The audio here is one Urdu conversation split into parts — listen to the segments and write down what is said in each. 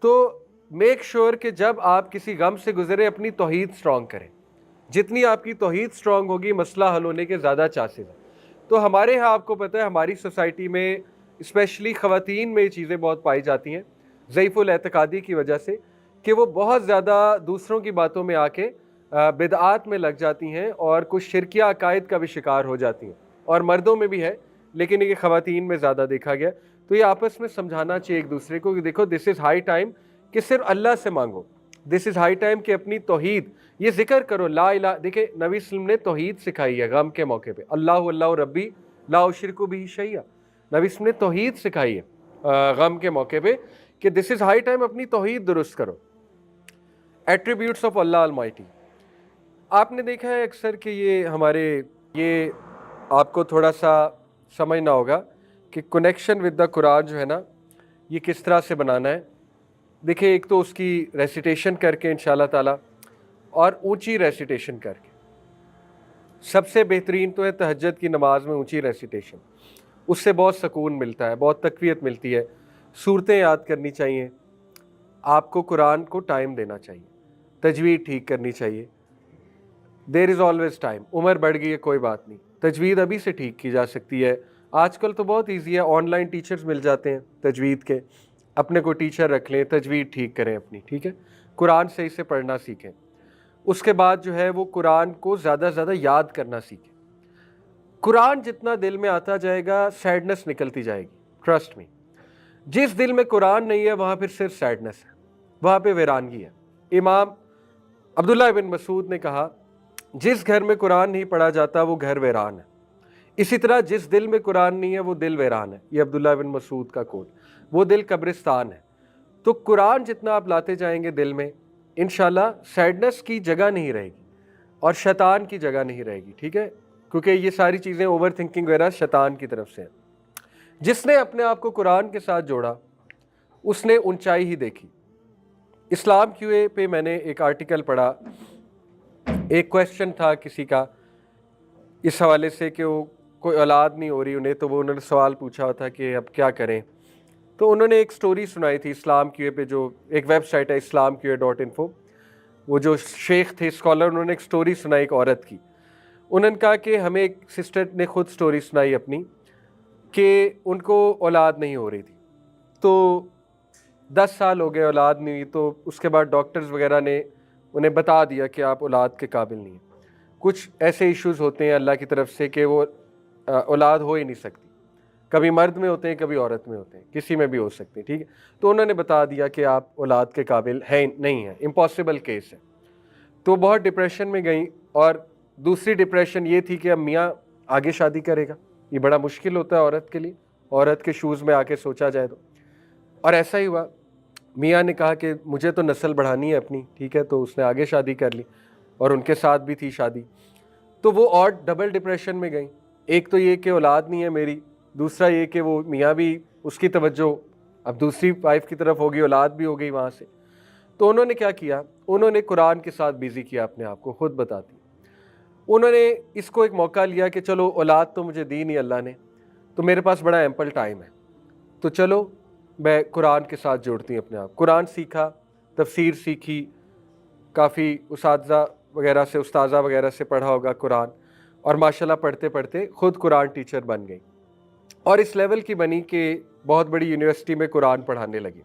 تو میک شور کہ جب آپ کسی غم سے گزرے اپنی توحید سٹرونگ کریں. جتنی آپ کی توحید سٹرونگ ہوگی مسئلہ حل ہونے کے زیادہ چانسز ہیں. تو ہمارے ہاں آپ کو پتہ ہے ہماری سوسائٹی میں اسپیشلی خواتین میں یہ چیزیں بہت پائی جاتی ہیں ضعیف الاعتقادی کی وجہ سے کہ وہ بہت زیادہ دوسروں کی باتوں میں آ کے بدعات میں لگ جاتی ہیں اور کچھ شرکیہ عقائد کا بھی شکار ہو جاتی ہیں. اور مردوں میں بھی ہے لیکن یہ خواتین میں زیادہ دیکھا گیا. تو یہ آپس میں سمجھانا چاہیے ایک دوسرے کو کہ دیکھو دس از ہائی ٹائم کہ صرف اللہ سے مانگو. دس از ہائی ٹائم کہ اپنی توحید یہ ذکر کرو لا الہ. دیکھیں نبی وسلم نے توحید سکھائی ہے غم کے موقع پہ. اللہ ربی لا اشرک بہ شیئا. نبی وسلم نے توحید سکھائی ہے غم کے موقع پہ کہ دس از ہائی ٹائم اپنی توحید درست کرو. ایٹریبیوٹس آف اللہ المائٹی آپ نے دیکھا ہے اکثر کہ یہ آپ کو تھوڑا سا سمجھنا ہوگا کہ کنیکشن ود دا قرآن جو ہے نا یہ کس طرح سے بنانا ہے. دیکھیں ایک تو اس کی ریسیٹیشن کر کے انشاءاللہ تعالی اور اونچی ریسیٹیشن کر کے. سب سے بہترین تو ہے تہجد کی نماز میں اونچی ریسیٹیشن. اس سے بہت سکون ملتا ہے, بہت تقویت ملتی ہے. صورتیں یاد کرنی چاہیے آپ کو, قرآن کو ٹائم دینا چاہیے, تجوید ٹھیک کرنی چاہیے. دیر از آلویز ٹائم. عمر بڑھ گئی ہے کوئی بات نہیں, تجوید ابھی سے ٹھیک کی جا سکتی ہے. آج کل تو بہت ایزی ہے, آن لائن ٹیچرز مل جاتے ہیں تجوید کے. اپنے کو ٹیچر رکھ لیں, تجوید ٹھیک کریں اپنی, ٹھیک ہے. قرآن صحیح سے پڑھنا سیکھیں. اس کے بعد جو ہے وہ قرآن کو زیادہ سے زیادہ یاد کرنا سیکھیں. قرآن جتنا دل میں آتا جائے گا سیڈنس نکلتی جائے گی, ٹرسٹ می. جس دل میں قرآن نہیں ہے وہاں پھر صرف سیڈنس ہے, وہاں پہ ویرانگی ہے. امام عبداللہ بن مسعود نے کہا جس گھر میں قرآن نہیں پڑھا جاتا وہ گھر ویران ہے. اسی طرح جس دل میں قرآن نہیں ہے وہ دل ویران ہے. یہ عبداللہ بن مسعود کا قول. وہ دل قبرستان ہے. تو قرآن جتنا آپ لاتے جائیں گے دل میں انشاءاللہ سیڈنس کی جگہ نہیں رہے گی اور شیطان کی جگہ نہیں رہے گی, ٹھیک ہے. کیونکہ یہ ساری چیزیں اوور تھنکنگ وغیرہ شیطان کی طرف سے ہیں. جس نے اپنے آپ کو قرآن کے ساتھ جوڑا اس نے اونچائی ہی دیکھی. اسلام کیو اے پہ میں نے ایک آرٹیکل پڑھا, ایک کویسچن تھا کسی کا اس حوالے سے کہ وہ کوئی اولاد نہیں ہو رہی انہیں, تو وہ انہوں نے سوال پوچھا تھا کہ اب کیا کریں. تو انہوں نے ایک سٹوری سنائی تھی اسلام کیو اے پہ, جو ایک ویب سائٹ ہے islamqa.info. وہ جو شیخ تھے اسکالر, انہوں نے ایک سٹوری سنائی ایک عورت کی. انہوں نے کہا کہ ہمیں ایک سسٹر نے خود سٹوری سنائی اپنی کہ ان کو اولاد نہیں ہو رہی تھی. تو 10 سال ہو گئے اولاد نہیں ہوئی. تو اس کے بعد ڈاکٹرز وغیرہ نے انہیں بتا دیا کہ آپ اولاد کے قابل نہیں ہیں. کچھ ایسے ایشوز ہوتے ہیں اللہ کی طرف سے کہ وہ اولاد ہو ہی نہیں سکتی. کبھی مرد میں ہوتے ہیں, کبھی عورت میں ہوتے ہیں, کسی میں بھی ہو سکتے ہیں, ٹھیک ہے. تو انہوں نے بتا دیا کہ آپ اولاد کے قابل ہیں نہیں ہیں, امپاسبل کیس ہے. تو بہت ڈپریشن میں گئیں. اور دوسری ڈپریشن یہ تھی کہ اب میاں آگے شادی کرے گا, یہ بڑا مشکل ہوتا ہے عورت کے لیے, عورت کے شوز میں آ کے سوچا جائے تو. اور ایسا ہی ہوا, میاں نے کہا کہ مجھے تو نسل بڑھانی ہے اپنی, ٹھیک ہے. تو اس نے آگے شادی کر لی اور ان کے ساتھ بھی تھی شادی. تو وہ اور ڈبل ڈپریشن میں گئیں. ایک تو یہ کہ اولاد نہیں ہے میری, دوسرا یہ کہ وہ میاں بھی اس کی توجہ اب دوسری وائف کی طرف ہوگی, اولاد بھی ہو گئی وہاں سے. تو انہوں نے کیا کیا, انہوں نے قرآن کے ساتھ بیزی کیا اپنے آپ کو, خود بتاتی. انہوں نے اس کو ایک موقع لیا کہ چلو اولاد تو مجھے دی نہیں اللہ نے, تو میرے پاس بڑا ایمپل ٹائم ہے, تو چلو میں قرآن کے ساتھ جوڑتی ہوں اپنے آپ. قرآن سیکھا, تفسیر سیکھی, کافی اساتذہ وغیرہ سے, استاذہ وغیرہ سے پڑھا ہوگا قرآن, اور ماشاءاللہ پڑھتے پڑھتے خود قرآن ٹیچر بن گئی. اور اس لیول کی بنی کہ بہت بڑی یونیورسٹی میں قرآن پڑھانے لگی.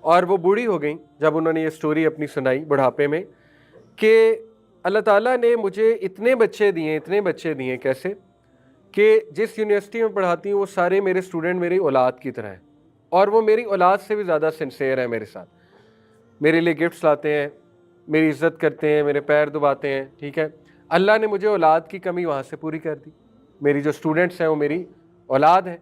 اور وہ بوڑھی ہو گئیں جب انہوں نے یہ سٹوری اپنی سنائی بڑھاپے میں کہ اللہ تعالیٰ نے مجھے اتنے بچے دیے. کیسے کہ جس یونیورسٹی میں پڑھاتی ہوں وہ سارے میرے اسٹوڈنٹ میری اولاد کی طرح ہیں, اور وہ میری اولاد سے بھی زیادہ سنسیئر ہیں میرے ساتھ. میرے لیے گفٹس لاتے ہیں, میری عزت کرتے ہیں, میرے پیر دباتے ہیں, ٹھیک ہے. اللہ نے مجھے اولاد کی کمی وہاں سے پوری کر دی. میری جو اسٹوڈنٹس ہیں وہ میری اولاد ہیں.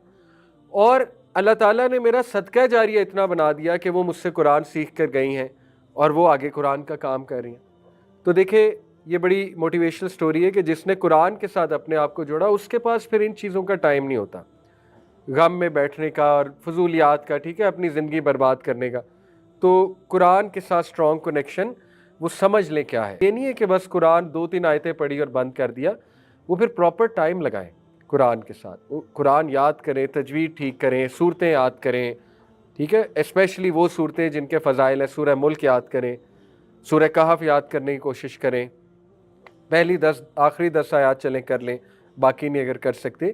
اور اللہ تعالیٰ نے میرا صدقہ جاریہ اتنا بنا دیا کہ وہ مجھ سے قرآن سیکھ کر گئی ہیں اور وہ آگے قرآن کا کام کر رہی ہیں. تو دیکھیں یہ بڑی موٹیویشنل سٹوری ہے کہ جس نے قرآن کے ساتھ اپنے آپ کو جوڑا اس کے پاس پھر ان چیزوں کا ٹائم نہیں ہوتا, غم میں بیٹھنے کا اور فضولیات کا, ٹھیک ہے, اپنی زندگی برباد کرنے کا. تو قرآن کے ساتھ اسٹرانگ کنیکشن, وہ سمجھ لیں کیا ہے. یہ نہیں ہے کہ بس قرآن 2-3 آیتیں پڑھی اور بند کر دیا. وہ پھر پراپر ٹائم لگائیں قرآن کے ساتھ, قرآن یاد کریں, تجوید ٹھیک کریں, صورتیں یاد کریں, ٹھیک ہے. اسپیشلی وہ صورتیں جن کے فضائل ہیں, سورہ ملک یاد کریں, سورہ کہف یاد کرنے کی کوشش کریں, پہلی 10 آخری 10 آیات چلیں کر لیں, باقی نہیں اگر کر سکتے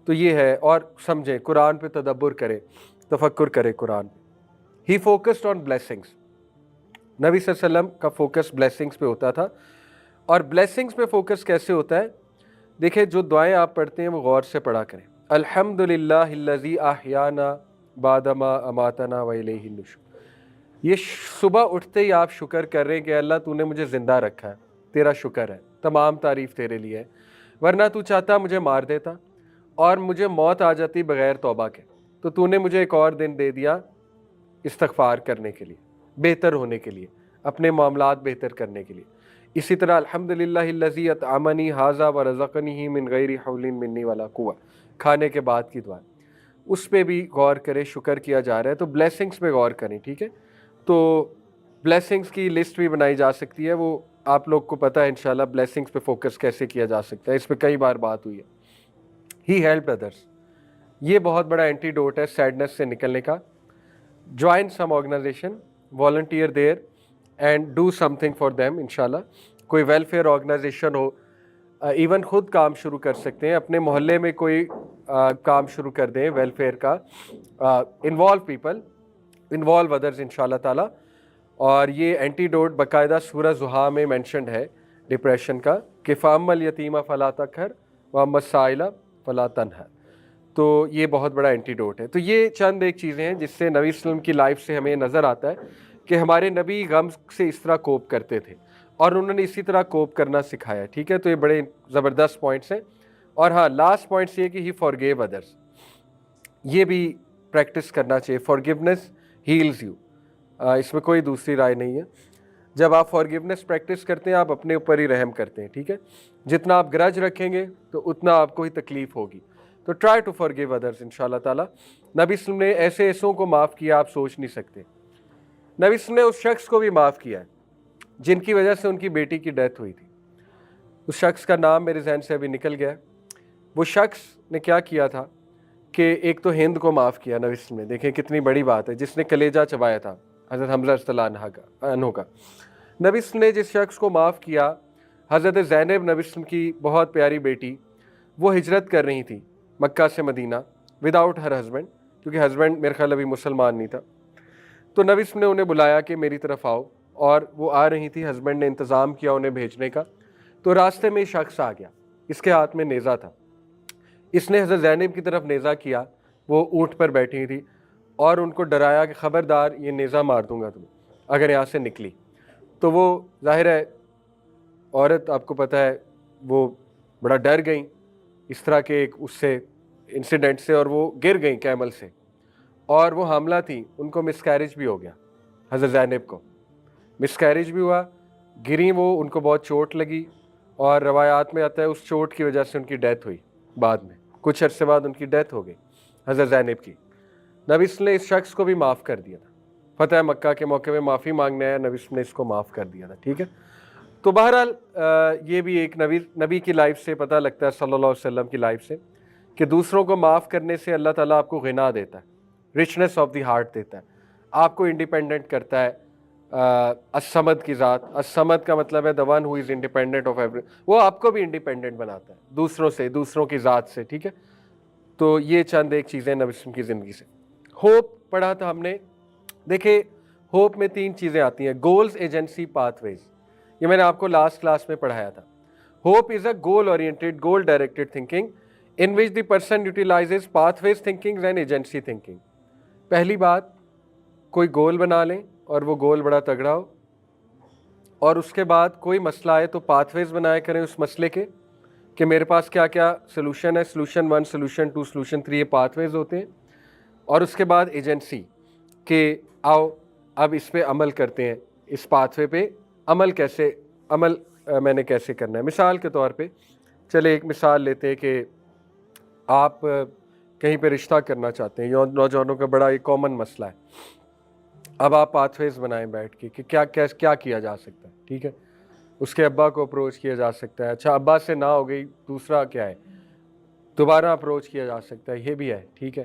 تو یہ ہے. اور سمجھیں, قرآن پہ تدبر کریں, تفکر کریں قرآن پہ. ہی فوکسڈ آن بلیسنگس, نبی صلی اللہ علیہ وسلم کا فوکس بلیسنگس پہ ہوتا تھا. اور بلیسنگس پہ فوکس کیسے ہوتا ہے؟ دیکھیں, جو دعائیں آپ پڑھتے ہیں وہ غور سے پڑھا کریں. الحمدللہ الذی احیانا بعد ما اماتنا والیہ النشور. یہ صبح اٹھتے ہی آپ شکر کر رہے ہیں کہ اللہ تو نے مجھے زندہ رکھا ہے, تیرا شکر ہے, تمام تعریف تیرے لیے ہے, ورنہ تو چاہتا مجھے مار دیتا اور مجھے موت آ جاتی بغیر توبہ کے, تو نے مجھے ایک اور دن دے دیا استغفار کرنے کے لیے, بہتر ہونے کے لیے, اپنے معاملات بہتر کرنے کے لیے. اسی طرح الحمدللہ الذی اطعمنی ھذا ورزقنی من غیر حول منی ولا قوہ, کھانے کے بعد کی دعا, اس پہ بھی غور کریں, شکر کیا جا رہا ہے. تو بلیسنگس پہ غور کریں, ٹھیک ہے. تو بلیسنگس کی لسٹ بھی بنائی جا سکتی ہے, وہ آپ لوگ کو پتہ ہے انشاءاللہ بلیسنگس پہ فوکس کیسے کیا جا سکتا ہے, اس پہ کئی بار بات ہوئی ہے. ہی ہیلپ ادرس, یہ بہت بڑا اینٹی ڈوٹ ہے سیڈنس سے نکلنے کا. Join some organization, volunteer there and do something for them. انشاءاللہ کوئی ویلفیئر آرگنائزیشن ہو, ایون خود کام شروع کر سکتے ہیں, اپنے محلے میں کوئی کام شروع کر دیں ویلفیئر کا. انوالو پیپل, انوالو ادرز انشاءاللہ تعالی. اور یہ اینٹی ڈوٹ باقاعدہ سورہ زحا میں مینشنڈ ہے ڈپریشن کا, کہ فَأَمَّا الْيَتِيمَ فَلَا تَقْهَرْ وَأَمَّا السَّائِلَ فَلَا تَنْهَرْ. تو یہ بہت بڑا اینٹی ڈوٹ ہے. تو یہ چند ایک چیزیں ہیں جس سے نبی صلی اللہ علیہ وسلم کی لائف سے ہمیں نظر آتا ہے کہ ہمارے نبی غم سے اس طرح کوپ کرتے تھے, اور انہوں نے اسی طرح کوپ کرنا سکھایا. ٹھیک ہے, تو یہ بڑے زبردست پوائنٹس ہیں. اور ہاں, لاسٹ پوائنٹس یہ کہ ہی فارگیو ادرس, یہ بھی پریکٹس کرنا چاہیے. فارگیونیس ہیلز یو, اس میں کوئی دوسری رائے نہیں ہے. جب آپ فارگیونیس پریکٹس کرتے ہیں آپ اپنے اوپر ہی رحم کرتے ہیں. ٹھیک ہے, جتنا آپ گرج رکھیں گے تو اتنا آپ کو ہی تکلیف ہوگی. تو ٹرائی ٹو فارگیو ادرس انشاءاللہ تعالیٰ. نبی صلی اللہ علیہ وسلم نے ایسے ایسوں کو معاف کیا آپ سوچ نہیں سکتے. نبی صلی اللہ علیہ وسلم نے اس شخص کو بھی معاف کیا ہے جن کی وجہ سے ان کی بیٹی کی ڈیتھ ہوئی تھی. اس شخص کا نام میرے ذہن سے ابھی نکل گیا ہے. وہ شخص نے کیا کیا تھا کہ ایک تو ہند کو معاف کیا نبی صلی اللہ علیہ وسلم نے, دیکھیں کتنی بڑی بات ہے, جس نے کلیجہ چبایا تھا حضرت حمزہ رضی اللہ عنہ کا. نبی صلی اللہ علیہ وسلم نے جس شخص کو معاف کیا, حضرت زینب نبی صلی اللہ علیہ وسلم کی بہت پیاری بیٹی, وہ ہجرت کر رہی تھی مکہ سے مدینہ وداؤٹ ہر ہسبینڈ, کیونکہ ہسبینڈ میرے خیال ابھی مسلمان نہیں تھا. تو نبی صلی اللہ علیہ وسلم نے انہیں بلایا کہ میری طرف آؤ, اور وہ آ رہی تھی, ہسبینڈ نے انتظام کیا انہیں بھیجنے کا. تو راستے میں شخص آ گیا, اس کے ہاتھ میں نیزہ تھا. اس نے حضرت زینب کی طرف نیزہ کیا, وہ اونٹ پر بیٹھی تھی, اور ان کو ڈرایا کہ خبردار یہ نیزہ مار دوں گا تمہیں اگر یہاں سے نکلی. تو وہ ظاہر ہے عورت, آپ کو پتہ ہے, وہ بڑا ڈر گئیں اس طرح کے ایک اس سے انسیڈنٹ سے, اور وہ گر گئیں کیمل سے, اور وہ حاملہ تھیں. ان کو مسکیریج بھی ہو گیا, حضرت زینب کو مسکیریج بھی ہوا, گریں وہ, ان کو بہت چوٹ لگی, اور روایات میں آتا ہے اس چوٹ کی وجہ سے ان کی ڈیتھ ہوئی. بعد میں کچھ عرصے بعد ان کی ڈیتھ ہو گئی حضرت زینب کی. نبی صلی اللہ علیہ وسلم نے اس شخص کو بھی معاف کر دیا تھا. فتح مکہ کے موقع میں معافی مانگنے آیا, نبی صلی اللہ علیہ وسلم نے اس کو معاف کر دیا تھا. ٹھیک ہے, تو بہرحال یہ بھی ایک نبی کی لائف سے پتہ لگتا ہے, صلی اللہ علیہ وسلم کی لائف سے, کہ دوسروں کو معاف کرنے سے اللہ تعالیٰ آپ کو غنا دیتا ہے, رچنس آف دی ہارٹ دیتا ہے, آپ کو انڈیپینڈنٹ کرتا ہے. الصمد کی ذات, الصمد کا مطلب ہے the one who is independent of every, وہ آپ کو بھی انڈیپینڈنٹ بناتا ہے دوسروں سے, دوسروں کی ذات سے. ٹھیک ہے, تو یہ چند ایک چیزیں نبی صلی اللہ علیہ وسلم کی زندگی سے. ہوپ پڑھا تھا ہم نے. دیکھیں ہوپ میں 3 چیزیں آتی ہیں, گولز, ایجنسی, پاتھ ویز. یہ میں نے آپ کو لاسٹ کلاس میں پڑھایا تھا. Hope is a goal oriented, goal directed thinking in which the person utilizes pathways thinking and agency thinking. پہلی بات, کوئی گول بنا لیں اور وہ گول بڑا تگڑا ہو, اور اس کے بعد کوئی مسئلہ آئے تو پاتھ ویز بنایا کریں اس مسئلے کے, کہ میرے پاس کیا کیا سلوشن ہے, سلوشن 1, سلوشن 2, سلوشن 3, یہ پاتھ ویز ہوتے ہیں. اور اس کے بعد ایجنسی, کہ آؤ اب اس پہ عمل کرتے ہیں, اس پاتھ وے پہ عمل کیسے, عمل میں نے کیسے کرنا ہے. مثال کے طور پہ چلے ایک مثال لیتے ہیں کہ آپ کہیں پہ رشتہ کرنا چاہتے ہیں, نوجوانوں کا بڑا ایک کامن مسئلہ ہے. اب آپ پاتھ ویز بنائیں بیٹھ کے کہ کیا کیا جا سکتا ہے. ٹھیک ہے, اس کے ابا کو اپروچ کیا جا سکتا ہے, اچھا ابا سے نہ ہو گئی, دوسرا کیا ہے, دوبارہ اپروچ کیا جا سکتا ہے, یہ بھی ہے. ٹھیک ہے,